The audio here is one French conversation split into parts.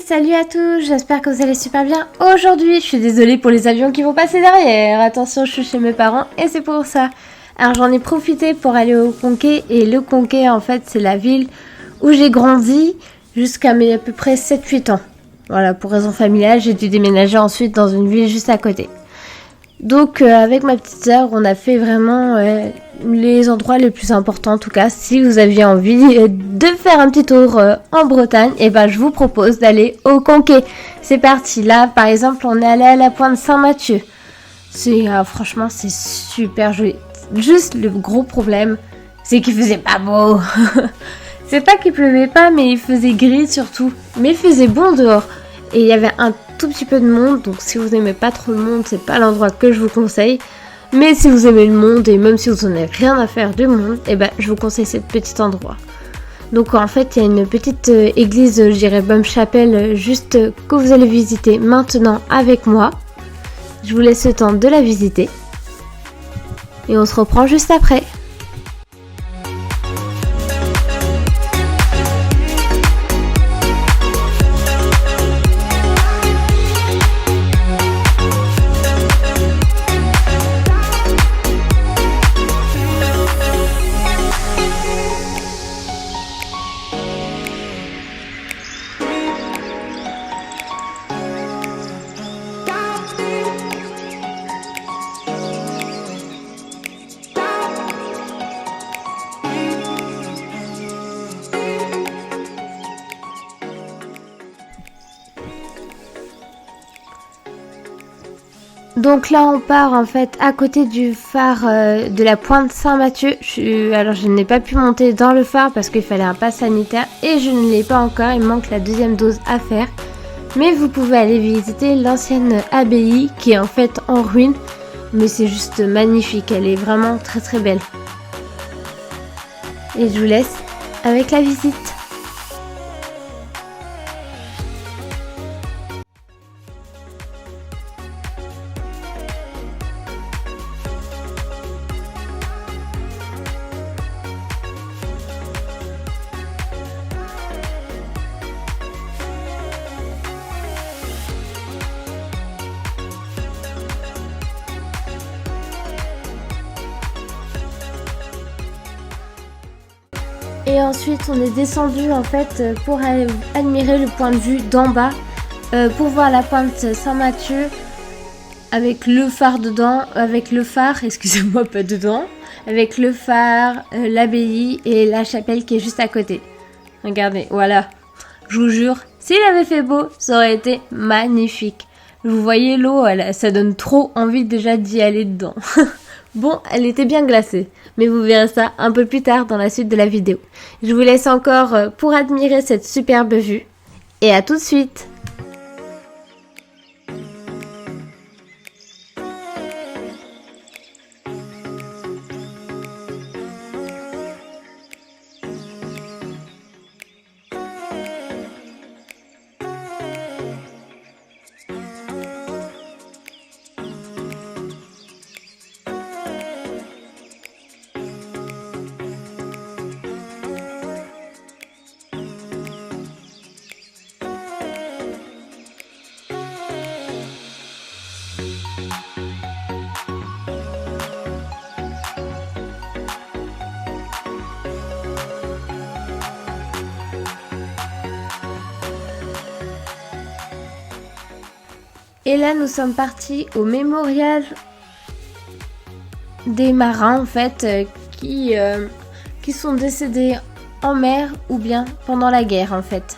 Salut à tous, j'espère que vous allez super bien. Aujourd'hui, je suis désolée pour les avions qui vont passer derrière. Attention, je suis chez mes parents et c'est pour ça. Alors j'en ai profité pour aller au Conquet et le Conquet en fait c'est la ville où j'ai grandi jusqu'à mes à peu près 7-8 ans. Voilà, pour raison familiale, j'ai dû déménager ensuite dans une ville juste à côté. Donc avec ma petite sœur, on a fait vraiment les endroits les plus importants. En tout cas, si vous aviez envie de faire un petit tour en Bretagne, et ben je vous propose d'aller au Conquet. C'est parti. Là, par exemple, on est allé à la pointe Saint-Mathieu. C'est franchement, c'est super joli. Juste le gros problème, c'est qu'il faisait pas beau. C'est pas qu'il pleuvait pas, mais il faisait gris surtout. Mais il faisait bon dehors. Et il y avait un tout petit peu de monde, donc si vous aimez pas trop le monde, c'est pas l'endroit que je vous conseille. Mais si vous aimez le monde, et même si vous en avez rien à faire du monde, et ben je vous conseille ce petit endroit. Donc en fait, il y a une petite église, je dirais Baume-Chapelle, juste que vous allez visiter maintenant avec moi. Je vous laisse le temps de la visiter. Et on se reprend juste après. Donc là on part en fait à côté du phare de la pointe Saint-Mathieu. Alors je n'ai pas pu monter dans le phare parce qu'il fallait un pass sanitaire et je ne l'ai pas encore, il me manque la deuxième dose à faire. Mais vous pouvez aller visiter l'ancienne abbaye qui est en fait en ruine. Mais c'est juste magnifique, elle est vraiment très très belle. Et je vous laisse avec la visite. Et ensuite on est descendu en fait pour aller admirer le point de vue d'en bas pour voir la pointe Saint-Mathieu avec le phare dedans, avec le phare, excusez-moi pas dedans, avec le phare, l'abbaye et la chapelle qui est juste à côté. Regardez, voilà, je vous jure, s'il avait fait beau, ça aurait été magnifique. Vous voyez l'eau, ça donne trop envie déjà d'y aller dedans. Bon, elle était bien glacée, mais vous verrez ça un peu plus tard dans la suite de la vidéo. Je vous laisse encore pour admirer cette superbe vue, et à tout de suite. Et là, nous sommes partis au mémorial des marins, en fait, qui sont décédés en mer ou bien pendant la guerre, en fait.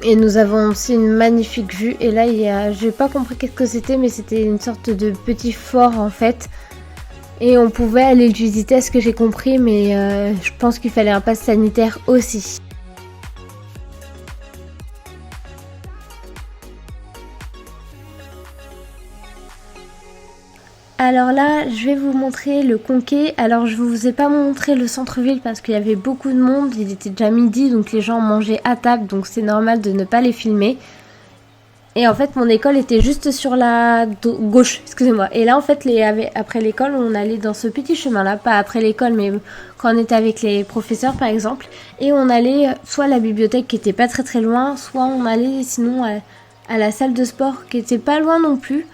Et nous avons aussi une magnifique vue. Et là, j'ai pas compris qu'est-ce que c'était, mais c'était une sorte de petit fort, en fait. Et on pouvait aller le visiter, à ce que j'ai compris, mais je pense qu'il fallait un pass sanitaire aussi. Alors là, je vais vous montrer le Conquet. Alors je vous ai pas montré le centre-ville parce qu'il y avait beaucoup de monde. Il était déjà midi, donc les gens mangeaient à table, donc c'est normal de ne pas les filmer. Et en fait, mon école était juste sur la gauche, excusez-moi. Et là, en fait, après l'école, on allait dans ce petit chemin-là, pas après l'école, mais quand on était avec les professeurs, par exemple. Et on allait soit à la bibliothèque qui était pas très très loin, soit on allait sinon à la salle de sport qui était pas loin non plus,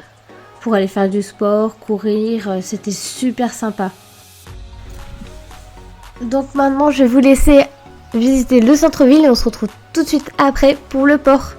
pour aller faire du sport, courir. C'était super sympa. Donc maintenant, je vais vous laisser visiter le centre-ville et on se retrouve tout de suite après pour le port.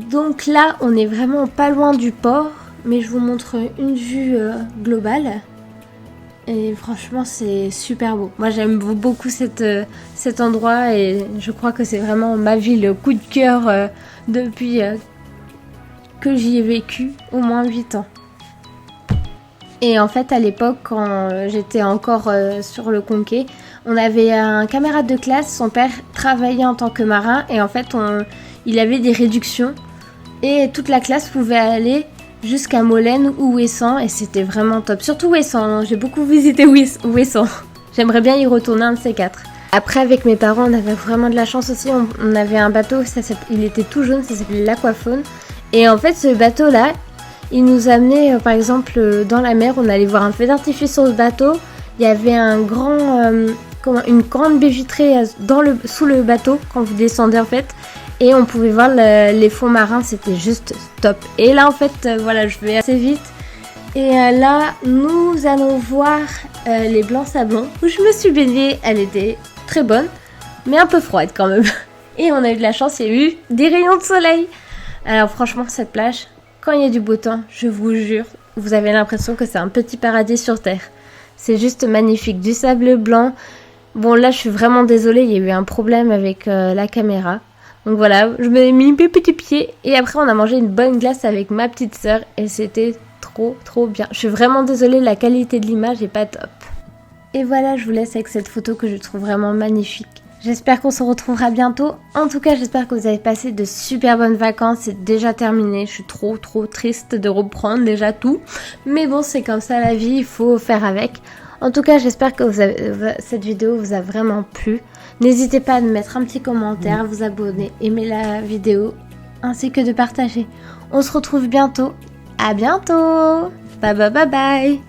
Donc là, on est vraiment pas loin du port, mais je vous montre une vue globale. Et franchement, c'est super beau. Moi, j'aime beaucoup cet endroit et je crois que c'est vraiment ma ville coup de cœur depuis que j'y ai vécu au moins 8 ans. Et en fait, à l'époque, quand j'étais encore sur le Conquet, on avait un camarade de classe, son père travaillait en tant que marin et en fait, il avait des réductions et toute la classe pouvait aller jusqu'à Molène ou Ouessant et c'était vraiment top. Surtout Ouessant, j'ai beaucoup visité Ouessant. J'aimerais bien y retourner un de ces 4. Après, avec mes parents, on avait vraiment de la chance aussi. On avait un bateau, il était tout jaune, ça s'appelait l'Aquafaune. Et en fait, ce bateau-là, il nous amenait, par exemple, dans la mer. On allait voir un feu d'artifice sur le bateau. Il y avait une grande baie vitrée sous le bateau quand vous descendez en fait. Et on pouvait voir les fonds marins, c'était juste top. Et là en fait, voilà, je vais assez vite. Et là, nous allons voir les Blancs Sablons où je me suis baignée. Elle était très bonne, mais un peu froide quand même. Et on a eu de la chance, il y a eu des rayons de soleil. Alors franchement, cette plage, quand il y a du beau temps, je vous jure, vous avez l'impression que c'est un petit paradis sur terre. C'est juste magnifique, du sable blanc. Bon là, je suis vraiment désolée, il y a eu un problème avec la caméra. Donc voilà, je m'ai mis mes petits pieds et après on a mangé une bonne glace avec ma petite sœur et c'était trop bien. Je suis vraiment désolée, la qualité de l'image est pas top. Et voilà, je vous laisse avec cette photo que je trouve vraiment magnifique. J'espère qu'on se retrouvera bientôt. En tout cas, j'espère que vous avez passé de super bonnes vacances. C'est déjà terminé. Je suis trop triste de reprendre déjà tout. Mais bon, c'est comme ça la vie, il faut faire avec. En tout cas, j'espère que cette vidéo vous a vraiment plu. N'hésitez pas à me mettre un petit commentaire, vous abonner, aimer la vidéo, ainsi que de partager. On se retrouve bientôt. À bientôt. Bye.